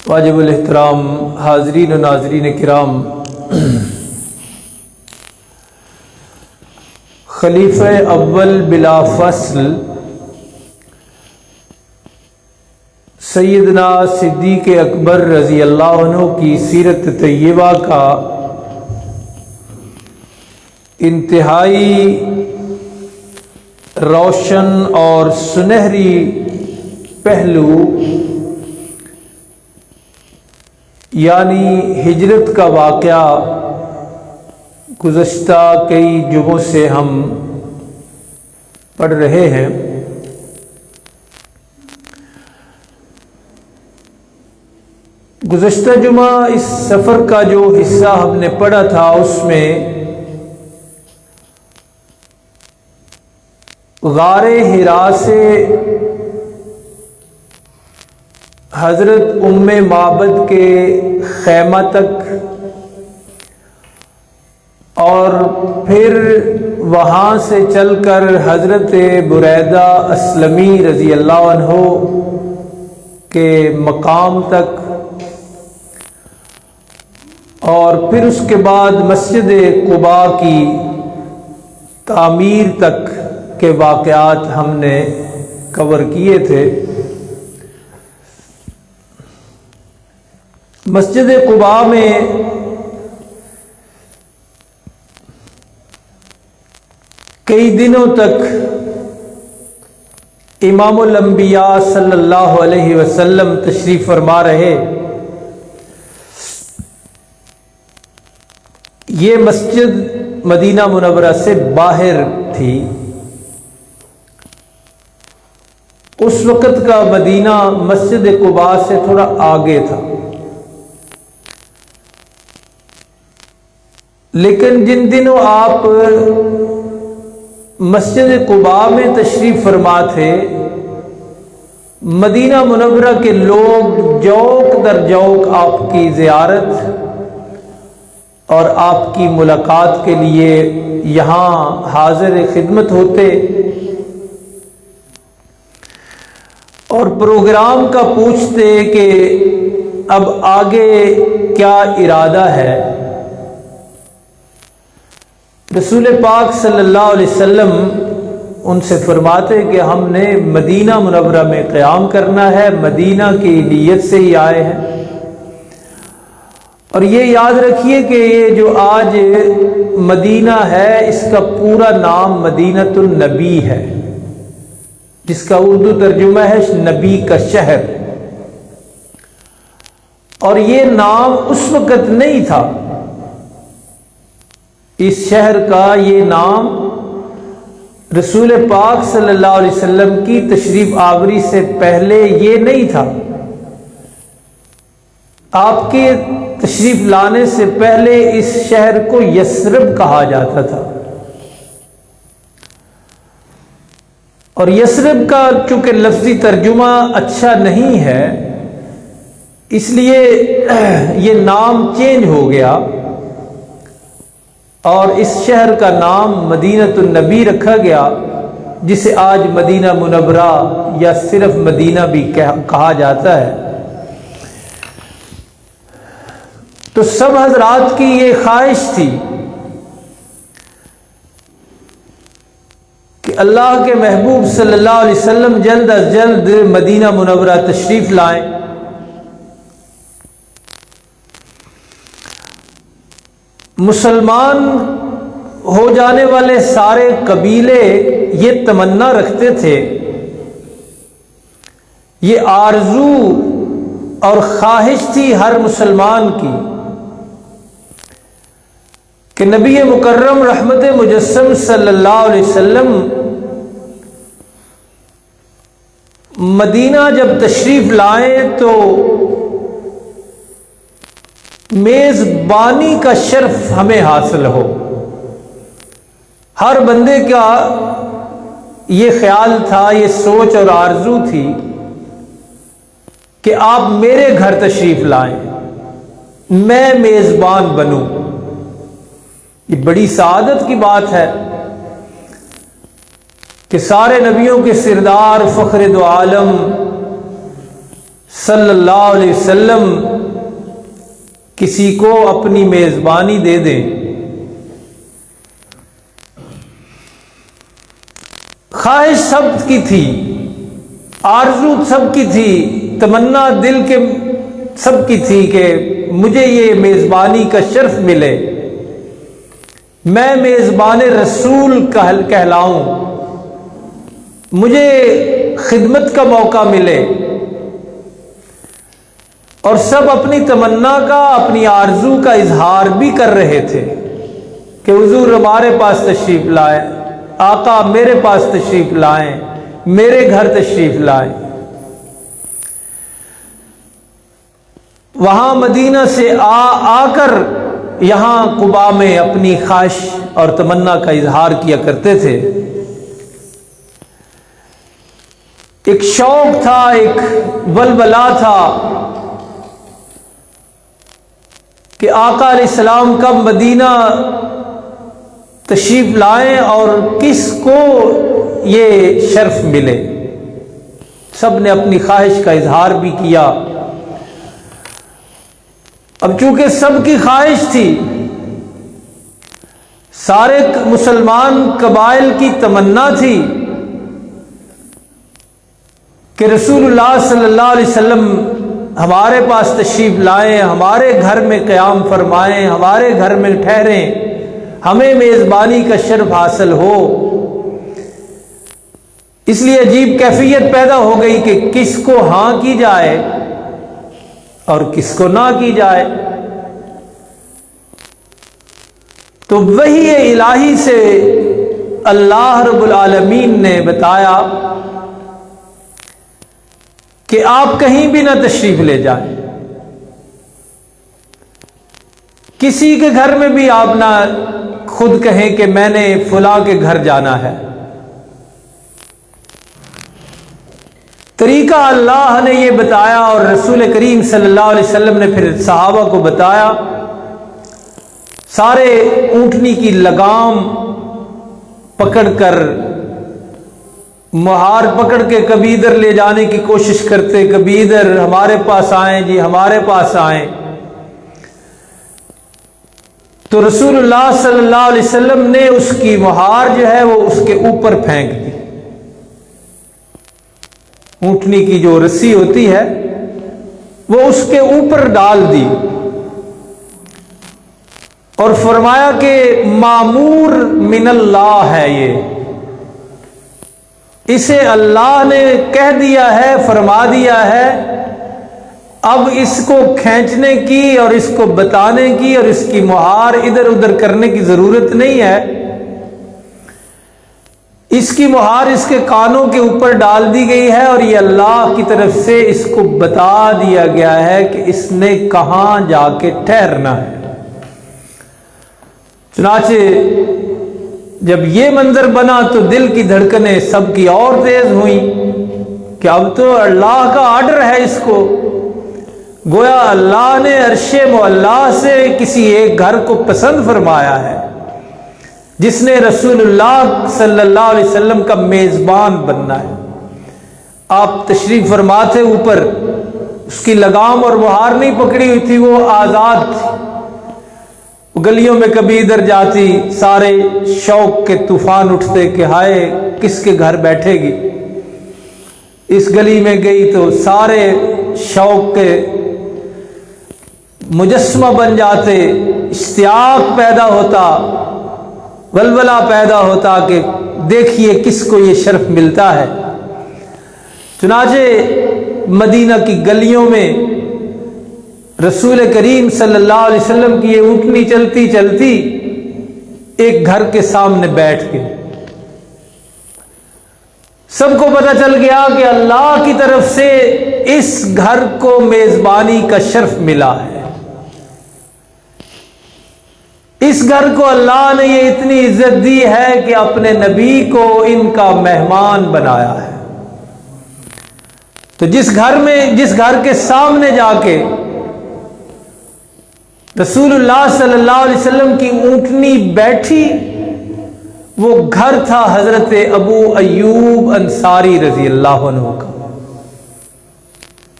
واجب الاحترام حاضرین و ناظرین کرام، خلیفہ اول بلا فصل سیدنا صدیق اکبر رضی اللہ عنہ کی سیرت طیبہ کا انتہائی روشن اور سنہری پہلو یعنی ہجرت کا واقعہ گزشتہ کئی جمعوں سے ہم پڑھ رہے ہیں۔ گزشتہ جمعہ اس سفر کا جو حصہ ہم نے پڑھا تھا اس میں غار حرا سے حضرت ام معبد کے خیمہ تک اور پھر وہاں سے چل کر حضرت بریدہ اسلمی رضی اللہ عنہ کے مقام تک اور پھر اس کے بعد مسجد قباء کی تعمیر تک کے واقعات ہم نے کور کیے تھے۔ مسجد قباء میں کئی دنوں تک امام الانبیاء صلی اللہ علیہ وسلم تشریف فرما رہے۔ یہ مسجد مدینہ منورہ سے باہر تھی۔ اس وقت کا مدینہ مسجد قباء سے تھوڑا آگے تھا، لیکن جن دنوں آپ مسجد قباء میں تشریف فرما تھے، مدینہ منورہ کے لوگ جوق در جوق آپ کی زیارت اور آپ کی ملاقات کے لیے یہاں حاضر خدمت ہوتے اور پروگرام کا پوچھتے کہ اب آگے کیا ارادہ ہے۔ رسول پاک صلی اللہ علیہ وسلم ان سے فرماتے کہ ہم نے مدینہ منورہ میں قیام کرنا ہے، مدینہ کی نیت سے ہی آئے ہیں۔ اور یہ یاد رکھیے کہ یہ جو آج مدینہ ہے اس کا پورا نام مدینۃ النبی ہے، جس کا اردو ترجمہ ہے نبی کا شہر، اور یہ نام اس وقت نہیں تھا۔ اس شہر کا یہ نام رسول پاک صلی اللہ علیہ وسلم کی تشریف آوری سے پہلے یہ نہیں تھا۔ آپ کے تشریف لانے سے پہلے اس شہر کو یثرب کہا جاتا تھا، اور یثرب کا چونکہ لفظی ترجمہ اچھا نہیں ہے اس لیے یہ نام چینج ہو گیا اور اس شہر کا نام مدینۃ النبی رکھا گیا، جسے آج مدینہ منورہ یا صرف مدینہ بھی کہا جاتا ہے۔ تو سب حضرات کی یہ خواہش تھی کہ اللہ کے محبوب صلی اللہ علیہ وسلم جلد از جلد مدینہ منورہ تشریف لائیں۔ مسلمان ہو جانے والے سارے قبیلے یہ تمنا رکھتے تھے، یہ آرزو اور خواہش تھی ہر مسلمان کی کہ نبی مکرم رحمت مجسم صلی اللہ علیہ وسلم مدینہ جب تشریف لائیں تو میزبانی کا شرف ہمیں حاصل ہو۔ ہر بندے کا یہ خیال تھا، یہ سوچ اور آرزو تھی کہ آپ میرے گھر تشریف لائیں، میں میزبان بنوں۔ یہ بڑی سعادت کی بات ہے کہ سارے نبیوں کے سردار فخر دو عالم صلی اللہ علیہ وسلم کسی کو اپنی میزبانی دے دیں، خواہش سب کی تھی، آرزو سب کی تھی، تمنا دل کے سب کی تھی کہ مجھے یہ میزبانی کا شرف ملے، میں میزبان رسول کہلاؤں، مجھے خدمت کا موقع ملے۔ اور سب اپنی تمنا کا، اپنی آرزو کا اظہار بھی کر رہے تھے کہ حضور ہمارے پاس تشریف لائیں، آقا میرے پاس تشریف لائیں، میرے گھر تشریف لائیں۔ وہاں مدینہ سے آ کر یہاں قباء میں اپنی خواہش اور تمنا کا اظہار کیا کرتے تھے۔ ایک شوق تھا، ایک ولولہ تھا کہ آقا علیہ السلام کب مدینہ تشریف لائیں اور کس کو یہ شرف ملے۔ سب نے اپنی خواہش کا اظہار بھی کیا۔ اب چونکہ سب کی خواہش تھی، سارے مسلمان قبائل کی تمنا تھی کہ رسول اللہ صلی اللہ علیہ وسلم ہمارے پاس تشریف لائیں، ہمارے گھر میں قیام فرمائیں، ہمارے گھر میں ٹھہریں، ہمیں میزبانی کا شرف حاصل ہو۔ اس لیے عجیب کیفیت پیدا ہو گئی کہ کس کو ہاں کی جائے اور کس کو نہ کی جائے۔ تو وحی الہی سے اللہ رب العالمین نے بتایا کہ آپ کہیں بھی نہ تشریف لے جائیں، کسی کے گھر میں بھی آپ نہ خود کہیں کہ میں نے فلاں کے گھر جانا ہے۔ طریقہ اللہ نے یہ بتایا اور رسول کریم صلی اللہ علیہ وسلم نے پھر صحابہ کو بتایا۔ سارے اونٹنی کی لگام پکڑ کر، مہار پکڑ کے کبھی ادھر لے جانے کی کوشش کرتے، کبھی ادھر، ہمارے پاس آئیں جی، ہمارے پاس آئیں۔ تو رسول اللہ صلی اللہ علیہ وسلم نے اس کی مہار جو ہے وہ اس کے اوپر پھینک دی۔ اونٹنی کی جو رسی ہوتی ہے وہ اس کے اوپر ڈال دی اور فرمایا کہ مامور من اللہ ہے، یہ اسے اللہ نے کہہ دیا ہے، فرما دیا ہے، اب اس کو کھینچنے کی اور اس کو بتانے کی اور اس کی مہار ادھر ادھر کرنے کی ضرورت نہیں ہے۔ اس کی مہار اس کے کانوں کے اوپر ڈال دی گئی ہے اور یہ اللہ کی طرف سے اس کو بتا دیا گیا ہے کہ اس نے کہاں جا کے ٹھہرنا ہے۔ چنانچہ جب یہ منظر بنا تو دل کی دھڑکنیں سب کی اور تیز ہوئیں کہ اب تو اللہ کا آرڈر ہے اس کو۔ گویا اللہ نے عرش معلیٰ سے کسی ایک گھر کو پسند فرمایا ہے جس نے رسول اللہ صلی اللہ علیہ وسلم کا میزبان بننا ہے۔ آپ تشریف فرما تھے، اوپر اس کی لگام اور مہار نہیں پکڑی ہوئی تھی، وہ آزاد تھی، گلیوں میں کبھی ادھر جاتی، سارے شوق کے طوفان اٹھتے کہ ہائے کس کے گھر بیٹھے گی۔ اس گلی میں گئی تو سارے شوق کے مجسمہ بن جاتے، اشتیاق پیدا ہوتا، ولولہ پیدا ہوتا کہ دیکھیے کس کو یہ شرف ملتا ہے۔ چنانچہ مدینہ کی گلیوں میں رسول کریم صلی اللہ علیہ وسلم کی یہ اونٹنی چلتی چلتی ایک گھر کے سامنے بیٹھ گئی۔ سب کو پتہ چل گیا کہ اللہ کی طرف سے اس گھر کو میزبانی کا شرف ملا ہے، اس گھر کو اللہ نے یہ اتنی عزت دی ہے کہ اپنے نبی کو ان کا مہمان بنایا ہے۔ تو جس گھر کے سامنے جا کے رسول اللہ صلی اللہ علیہ وسلم کی اونٹنی بیٹھی، وہ گھر تھا حضرت ابو ایوب انصاری رضی اللہ عنہ کا۔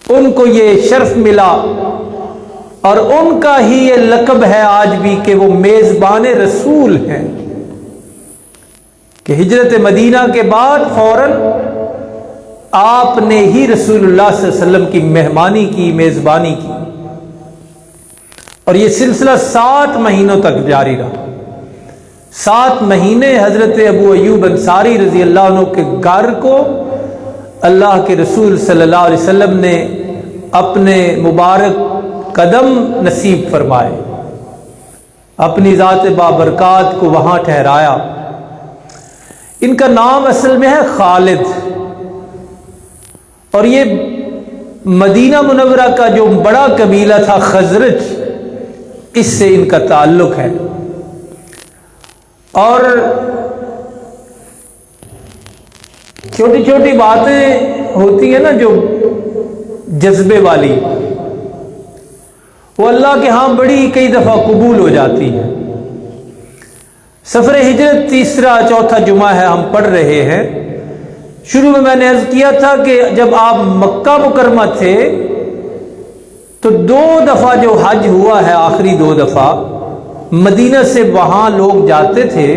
ان کو یہ شرف ملا، اور ان کا ہی یہ لقب ہے آج بھی کہ وہ میزبان رسول ہیں، کہ ہجرت مدینہ کے بعد فوراً آپ نے ہی رسول اللہ صلی اللہ علیہ وسلم کی مہمانی کی، میزبانی کی، اور یہ سلسلہ 7 مہینوں تک جاری رہا۔ 7 مہینے حضرت ابو ایوب انصاری رضی اللہ عنہ کے گھر کو اللہ کے رسول صلی اللہ علیہ وسلم نے اپنے مبارک قدم نصیب فرمائے، اپنی ذات بابرکات کو وہاں ٹھہرایا۔ ان کا نام اصل میں ہے خالد، اور یہ مدینہ منورہ کا جو بڑا قبیلہ تھا خزرج، اس سے ان کا تعلق ہے۔ اور چھوٹی چھوٹی باتیں ہوتی ہیں نا جو جذبے والی، وہ اللہ کے ہاں بڑی کئی دفعہ قبول ہو جاتی ہیں۔ سفر ہجرت 3 4 جمعہ ہے، ہم پڑھ رہے ہیں۔ شروع میں نے عرض کیا تھا کہ جب آپ مکہ مکرمہ تھے تو 2 دفعہ جو حج ہوا ہے، آخری 2 دفعہ مدینہ سے وہاں لوگ جاتے تھے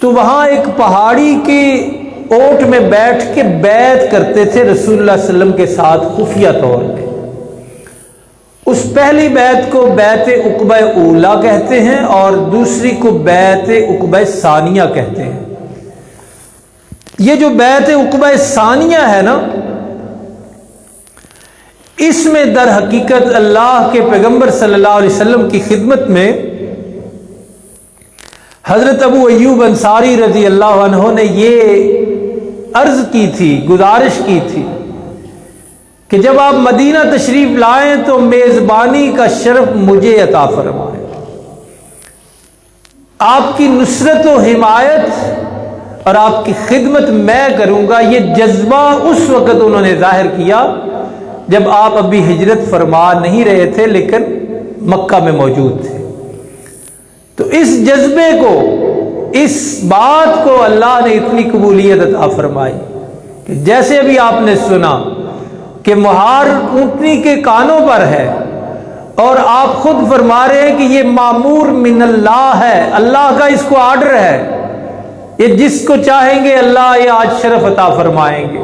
تو وہاں ایک پہاڑی کی اوٹ میں بیٹھ کے بیعت کرتے تھے رسول اللہ صلی اللہ علیہ وسلم کے ساتھ خفیہ طور پہ۔ اس پہلی بیعت کو بیعت عقبہ اولا کہتے ہیں، اور دوسری کو بیعت عقبہ ثانیہ کہتے ہیں۔ یہ جو بیعت عقبہ ثانیہ ہے نا، اس میں در حقیقت اللہ کے پیغمبر صلی اللہ علیہ وسلم کی خدمت میں حضرت ابو ایوب انصاری رضی اللہ عنہ نے یہ عرض کی تھی، گزارش کی تھی کہ جب آپ مدینہ تشریف لائیں تو میزبانی کا شرف مجھے عطا فرمائیں، آپ کی نصرت و حمایت اور آپ کی خدمت میں کروں گا۔ یہ جذبہ اس وقت انہوں نے ظاہر کیا جب آپ ابھی ہجرت فرما نہیں رہے تھے لیکن مکہ میں موجود تھے۔ تو اس جذبے کو، اس بات کو اللہ نے اتنی قبولیت عطا فرمائی کہ جیسے ابھی آپ نے سنا کہ مہار اونٹنی کے کانوں پر ہے، اور آپ خود فرما رہے ہیں کہ یہ مامور من اللہ ہے، اللہ کا اس کو آرڈر ہے، یہ جس کو چاہیں گے اللہ یہ آج شرف عطا فرمائیں گے۔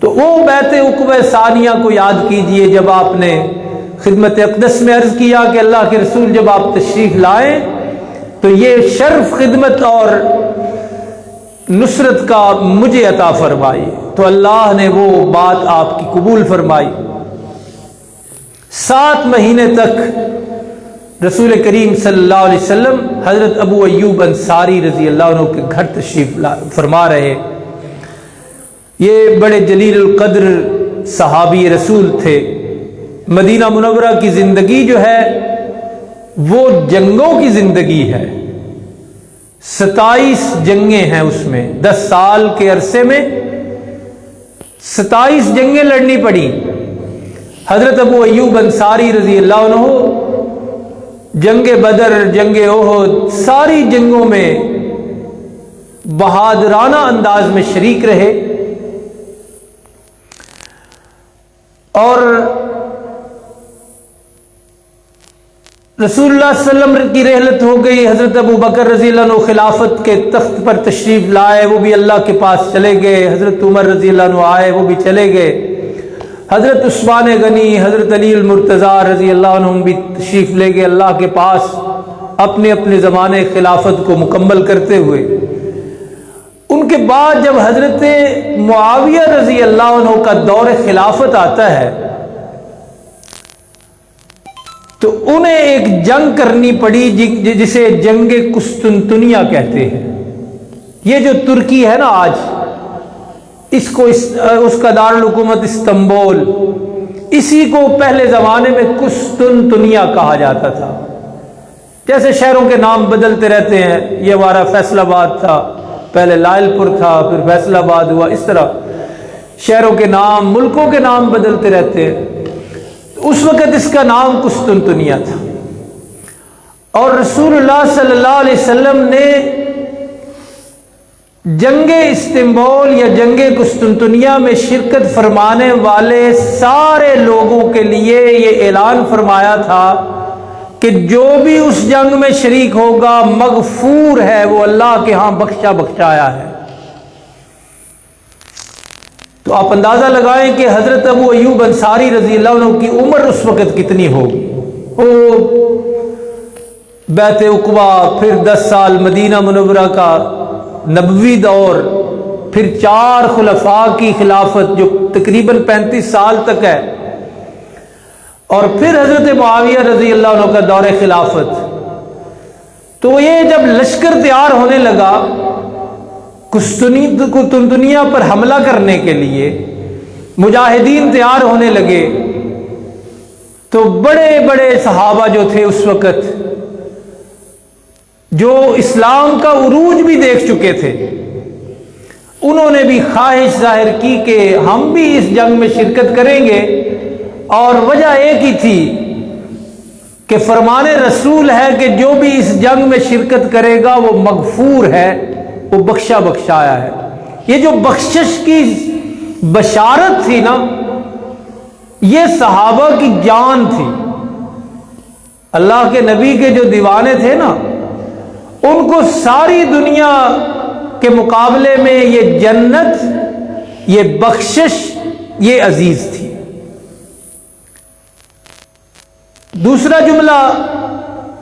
تو وہ بیعت عقبہ ثانیہ کو یاد کیجئے جب آپ نے خدمت اقدس میں عرض کیا کہ اللہ کے رسول جب آپ تشریف لائیں تو یہ شرف خدمت اور نصرت کا مجھے عطا فرمائی، تو اللہ نے وہ بات آپ کی قبول فرمائی۔ 7 مہینے تک رسول کریم صلی اللہ علیہ وسلم حضرت ابو ایوب انصاری رضی اللہ عنہ کے گھر تشریف فرما رہے۔ یہ بڑے جلیل القدر صحابی رسول تھے۔ مدینہ منورہ کی زندگی جو ہے وہ جنگوں کی زندگی ہے، 27 جنگیں ہیں اس میں، 10 سال کے عرصے میں 27 جنگیں لڑنی پڑی۔ حضرت ابو ایوب انصاری رضی اللہ عنہ جنگ بدر، جنگ احد، ساری جنگوں میں بہادرانہ انداز میں شریک رہے، اور رسول اللہ صلی اللہ علیہ وسلم کی رحلت ہو گئی۔ حضرت ابو بکر رضی اللہ عنہ خلافت کے تخت پر تشریف لائے، وہ بھی اللہ کے پاس چلے گئے۔ حضرت عمر رضی اللہ عنہ آئے، وہ بھی چلے گئے۔ حضرت عثمان غنی، حضرت علی المرتضیٰ رضی اللہ عنہ بھی تشریف لے گئے اللہ کے پاس، اپنے اپنے زمانے خلافت کو مکمل کرتے ہوئے۔ ان کے بعد جب حضرت معاویہ رضی اللہ عنہ کا دور خلافت آتا ہے تو انہیں ایک جنگ کرنی پڑی جسے جنگ قسطنطنیہ کہتے ہیں۔ یہ جو ترکی ہے نا آج، اس کو اس کا دارالحکومت استنبول، اسی کو پہلے زمانے میں قسطنطنیہ کہا جاتا تھا۔ جیسے شہروں کے نام بدلتے رہتے ہیں، یہ ہمارا فیصل آباد تھا، پہلے لائل پور تھا، پھر فیصل آباد ہوا، اس طرح شہروں کے نام، ملکوں کے نام بدلتے رہتے ہیں۔ اس وقت اس کا نام قسطنطنیہ تھا، اور رسول اللہ صلی اللہ علیہ وسلم نے جنگ استنبول یا جنگ قسطنطنیہ میں شرکت فرمانے والے سارے لوگوں کے لیے یہ اعلان فرمایا تھا کہ جو بھی اس جنگ میں شریک ہوگا مغفور ہے، وہ اللہ کے ہاں بخشا بخشایا ہے۔ تو آپ اندازہ لگائیں کہ حضرت ابو ایوب انصاری رضی اللہ عنہ کی عمر اس وقت کتنی ہوگی۔ وہ بیعت عقبہ، پھر 10 سال مدینہ منورہ کا نبوی دور، پھر 4 خلفاء کی خلافت جو تقریباً 35 سال تک ہے، اور پھر حضرت معاویہ رضی اللہ عنہ کا دور خلافت۔ تو یہ جب لشکر تیار ہونے لگا قسطنطنیہ پر حملہ کرنے کے لیے، مجاہدین تیار ہونے لگے، تو بڑے بڑے صحابہ جو تھے اس وقت، جو اسلام کا عروج بھی دیکھ چکے تھے، انہوں نے بھی خواہش ظاہر کی کہ ہم بھی اس جنگ میں شرکت کریں گے، اور وجہ ایک ہی تھی کہ فرمان رسول ہے کہ جو بھی اس جنگ میں شرکت کرے گا وہ مغفور ہے، وہ بخشا بخشایا ہے۔ یہ جو بخشش کی بشارت تھی نا، یہ صحابہ کی جان تھی۔ اللہ کے نبی کے جو دیوانے تھے نا، ان کو ساری دنیا کے مقابلے میں یہ جنت، یہ بخشش، یہ عزیز تھی۔ دوسرا جملہ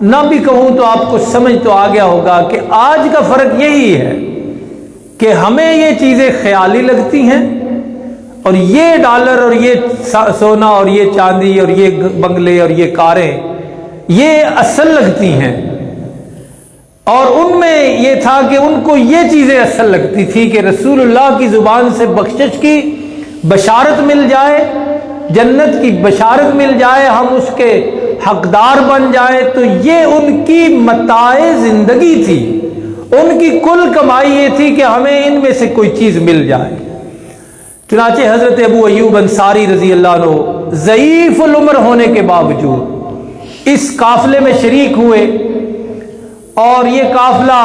نہ بھی کہوں تو آپ کو سمجھ تو آ گیا ہوگا کہ آج کا فرق یہی ہے کہ ہمیں یہ چیزیں خیالی لگتی ہیں، اور یہ ڈالر اور یہ سونا اور یہ چاندی اور یہ بنگلے اور یہ کاریں یہ اصل لگتی ہیں، اور ان میں یہ تھا کہ ان کو یہ چیزیں اصل لگتی تھی کہ رسول اللہ کی زبان سے بخشش کی بشارت مل جائے، جنت کی بشارت مل جائے، ہم اس کے حقدار بن جائیں۔ تو یہ ان کی متاع زندگی تھی، ان کی کل کمائی یہ تھی کہ ہمیں ان میں سے کوئی چیز مل جائے۔ چنانچہ حضرت ابو ایوب انصاری رضی اللہ عنہ ضعیف العمر ہونے کے باوجود اس قافلے میں شریک ہوئے، اور یہ قافلہ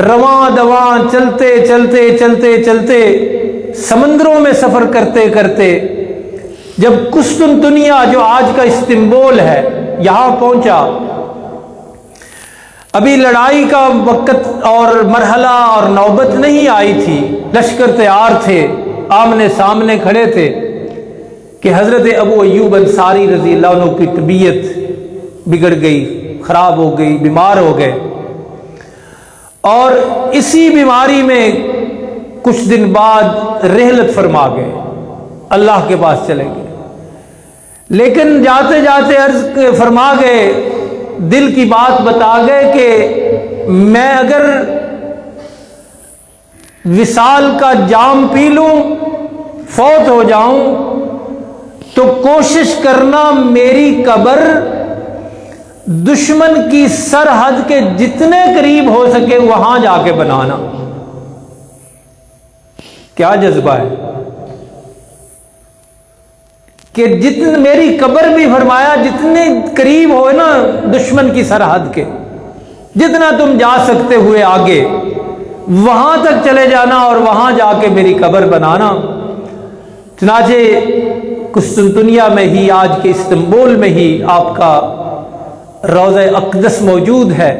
رواں دواں چلتے چلتے چلتے چلتے سمندروں میں سفر کرتے کرتے جب قسطنطنیہ جو آج کا استنبول ہے یہاں پہنچا، ابھی لڑائی کا وقت اور مرحلہ اور نوبت نہیں آئی تھی، لشکر تیار تھے، آمنے سامنے کھڑے تھے کہ حضرت ابو ایوب انصاری رضی اللہ عنہ کی طبیعت بگڑ گئی، خراب ہو گئی، بیمار ہو گئے، اور اسی بیماری میں کچھ دن بعد رحلت فرما گئے، اللہ کے پاس چلے گئے۔ لیکن جاتے جاتے عرض فرما گئے، دل کی بات بتا گئے کہ میں اگر وصال کا جام پی لوں، فوت ہو جاؤں، تو کوشش کرنا میری قبر دشمن کی سرحد کے جتنے قریب ہو سکے وہاں جا کے بنانا۔ کیا جذبہ ہے کہ جتنے میری قبر بھی فرمایا جتنے قریب ہوئے نا دشمن کی سرحد کے، جتنا تم جا سکتے ہوئے آگے وہاں تک چلے جانا اور وہاں جا کے میری قبر بنانا۔ چنانچہ قسطنطنیہ میں ہی، آج کے استنبول میں ہی آپ کا روضہ اقدس موجود ہے۔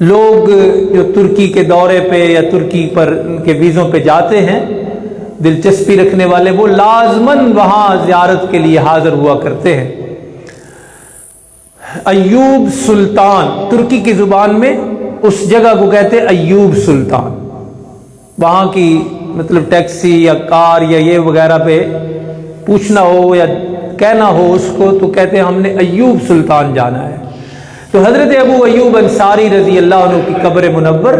لوگ جو ترکی کے دورے پہ یا ترکی پر ان کے ویزوں پہ جاتے ہیں، دلچسپی رکھنے والے، وہ لازماً وہاں زیارت کے لیے حاضر ہوا کرتے ہیں۔ ایوب سلطان، ترکی کی زبان میں اس جگہ کو کہتے ہیں ایوب سلطان۔ وہاں کی مطلب ٹیکسی یا کار یا یہ وغیرہ پہ پوچھنا ہو یا کہنا ہو اس کو تو کہتے ہیں ہم نے ایوب سلطان جانا ہے۔ تو حضرت ابو ایوب انصاری رضی اللہ عنہ کی قبر منور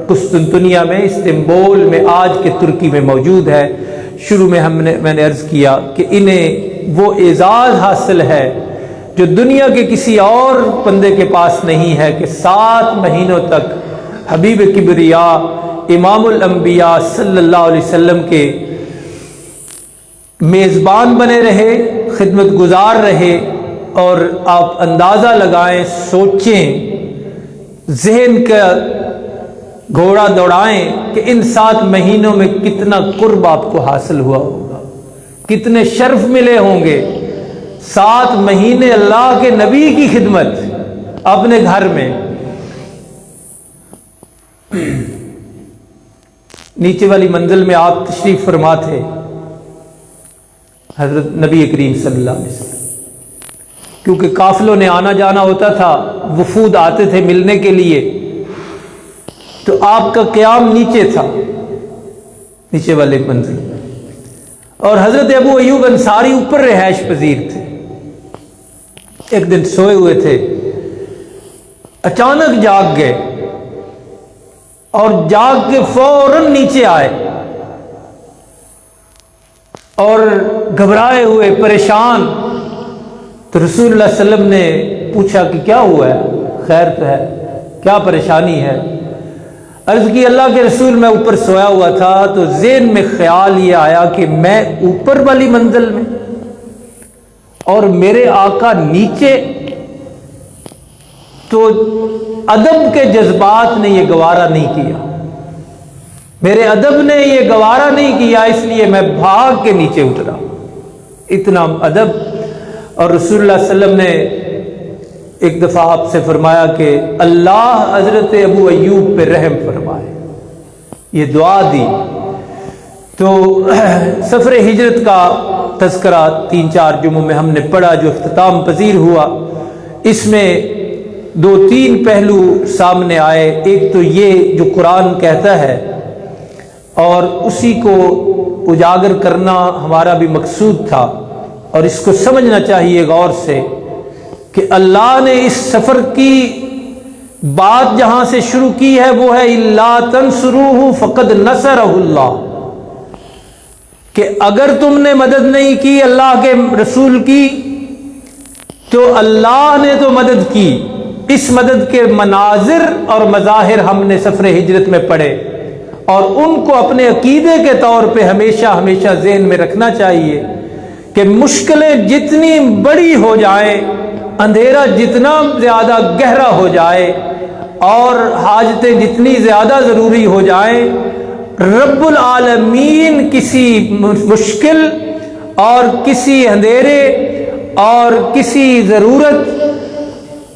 قسطنطنیہ میں، استنبول میں، آج کے ترکی میں موجود ہے۔ شروع میں میں نے عرض کیا کہ انہیں وہ اعزاز حاصل ہے جو دنیا کے کسی اور بندے کے پاس نہیں ہے کہ 7 مہینوں تک حبیب کبریا امام الانبیاء صلی اللہ علیہ وسلم کے میزبان بنے رہے، خدمت گزار رہے، اور آپ اندازہ لگائیں، سوچیں، ذہن کا گھوڑا دوڑائیں کہ ان 7 مہینوں میں کتنا قرب آپ کو حاصل ہوا ہوگا، کتنے شرف ملے ہوں گے۔ 7 مہینے اللہ کے نبی کی خدمت اپنے گھر میں۔ نیچے والی منزل میں آپ تشریف فرما تھے، حضرت نبی کریم صلی اللہ علیہ وسلم، کیونکہ قافلوں نے آنا جانا ہوتا تھا، وفود آتے تھے ملنے کے لیے، تو آپ کا قیام نیچے تھا، نیچے والے منزل میں، اور حضرت ابو ایوب انصاری اوپر رہائش پذیر تھے۔ ایک دن سوئے ہوئے تھے، اچانک جاگ گئے اور جاگ کے فوراً نیچے آئے اور گھبرائے ہوئے پریشان۔ تو رسول اللہ صلی اللہ علیہ وسلم نے پوچھا کہ کیا ہوا ہے، خیر تو ہے، کیا پریشانی ہے؟ عرض کی اللہ کے رسول میں اوپر سویا ہوا تھا تو ذہن میں خیال یہ آیا کہ میں اوپر والی منزل میں اور میرے آقا نیچے، تو ادب کے جذبات نے یہ گوارا نہیں کیا، میرے ادب نے یہ گوارا نہیں کیا، اس لیے میں بھاگ کے نیچے اترا۔ اتنا ادب۔ اور رسول اللہ صلی اللہ علیہ وسلم نے ایک دفعہ آپ سے فرمایا کہ اللہ حضرت ابو ایوب پہ رحم فرمائے، یہ دعا دی۔ تو سفر ہجرت کا تذکرہ 3-4 جمعوں میں ہم نے پڑھا جو اختتام پذیر ہوا، اس میں 2-3 پہلو سامنے آئے۔ ایک تو یہ جو قرآن کہتا ہے اور اسی کو اجاگر کرنا ہمارا بھی مقصود تھا، اور اس کو سمجھنا چاہیے غور سے کہ اللہ نے اس سفر کی بات جہاں سے شروع کی ہے وہ ہے الا تنصروہ فقد نصرہ اللہ، کہ اگر تم نے مدد نہیں کی اللہ کے رسول کی تو اللہ نے تو مدد کی۔ اس مدد کے مناظر اور مظاہر ہم نے سفر ہجرت میں پڑھے، اور ان کو اپنے عقیدے کے طور پہ ہمیشہ ہمیشہ ذہن میں رکھنا چاہیے کہ مشکلیں جتنی بڑی ہو جائیں، اندھیرا جتنا زیادہ گہرا ہو جائے اور حاجتیں جتنی زیادہ ضروری ہو جائیں، رب العالمین کسی مشکل اور کسی اندھیرے اور کسی ضرورت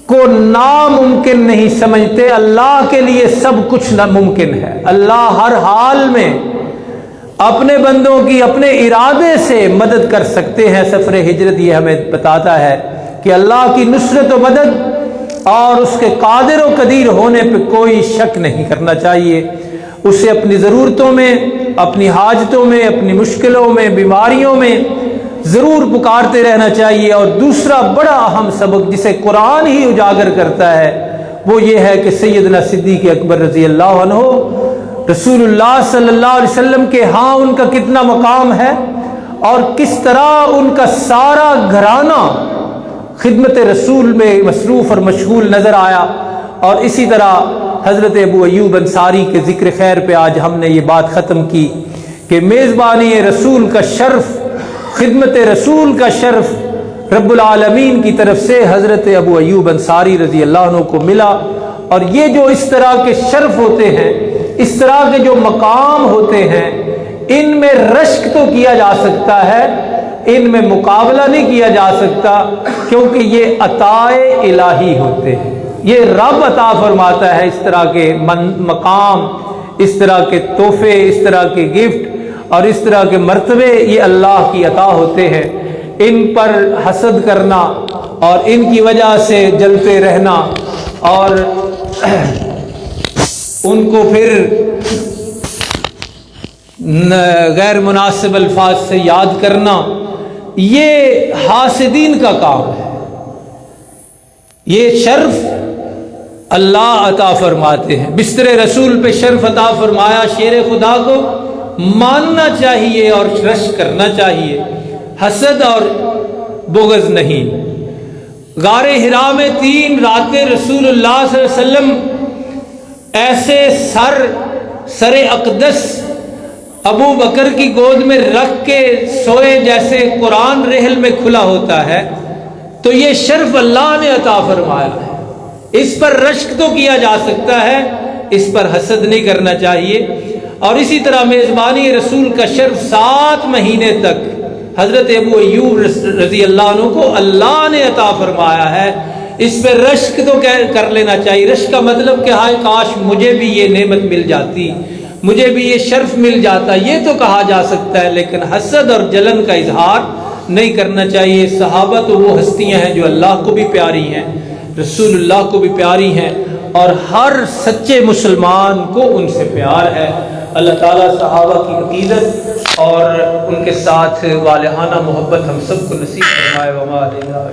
کو ناممکن نہیں سمجھتے۔ اللہ کے لیے سب کچھ ناممکن ہے۔ اللہ ہر حال میں اپنے بندوں کی اپنے ارادے سے مدد کر سکتے ہیں۔ سفر ہجرت یہ ہمیں بتاتا ہے کہ اللہ کی نصرت و مدد اور اس کے قادر و قدیر ہونے پہ کوئی شک نہیں کرنا چاہیے۔ اسے اپنی ضرورتوں میں، اپنی حاجتوں میں، اپنی مشکلوں میں، بیماریوں میں ضرور پکارتے رہنا چاہیے۔ اور دوسرا بڑا اہم سبق جسے قرآن ہی اجاگر کرتا ہے وہ یہ ہے کہ سیدنا صدیق اکبر رضی اللہ عنہ رسول اللہ صلی اللہ علیہ وسلم کے ہاں ان کا کتنا مقام ہے، اور کس طرح ان کا سارا گھرانہ خدمت رسول میں مصروف اور مشغول نظر آیا۔ اور اسی طرح حضرت ابو ایوب انصاری کے ذکر خیر پہ آج ہم نے یہ بات ختم کی کہ میزبانی رسول کا شرف، خدمت رسول کا شرف رب العالمین کی طرف سے حضرت ابو ایوب انصاری رضی اللہ عنہ کو ملا۔ اور یہ جو اس طرح کے شرف ہوتے ہیں، اس طرح کے جو مقام ہوتے ہیں، ان میں رشک تو کیا جا سکتا ہے، ان میں مقابلہ نہیں کیا جا سکتا، کیونکہ یہ عطائے الہی ہوتے ہیں۔ یہ رب عطا فرماتا ہے اس طرح کے مقام، اس طرح کے تحفے، اس طرح کے گفٹ اور اس طرح کے مرتبے، یہ اللہ کی عطا ہوتے ہیں۔ ان پر حسد کرنا اور ان کی وجہ سے جلتے رہنا اور ان کو پھر غیر مناسب الفاظ سے یاد کرنا، یہ حاسدین کا کام ہے۔ یہ شرف اللہ عطا فرماتے ہیں۔ بستر رسول پہ شرف عطا فرمایا، شیر خدا کو ماننا چاہیے اور رشک کرنا چاہیے، حسد اور بغض نہیں۔ غار حرا میں 3 راتیں رسول اللہ صلی اللہ علیہ وسلم ایسے سر اقدس ابو بکر کی گود میں رکھ کے سوئے جیسے قرآن رحل میں کھلا ہوتا ہے، تو یہ شرف اللہ نے عطا فرمایا ہے۔ اس پر رشک تو کیا جا سکتا ہے، اس پر حسد نہیں کرنا چاہیے۔ اور اسی طرح میزبانی رسول کا شرف 7 مہینے تک حضرت ابو ایوب رضی اللہ عنہ کو اللہ نے عطا فرمایا ہے۔ اس پہ رشک تو کر لینا چاہیے۔ رشک کا مطلب کہ ہائے کاش مجھے بھی یہ نعمت مل جاتی، مجھے بھی یہ شرف مل جاتا، یہ تو کہا جا سکتا ہے، لیکن حسد اور جلن کا اظہار نہیں کرنا چاہیے۔ صحابہ تو وہ ہستیاں ہیں جو اللہ کو بھی پیاری ہیں، رسول اللہ کو بھی پیاری ہیں، اور ہر سچے مسلمان کو ان سے پیار ہے۔ اللہ تعالیٰ صحابہ کی عقیدت اور ان کے ساتھ والہانہ محبت ہم سب کو نصیب فرمائے۔ وما علینا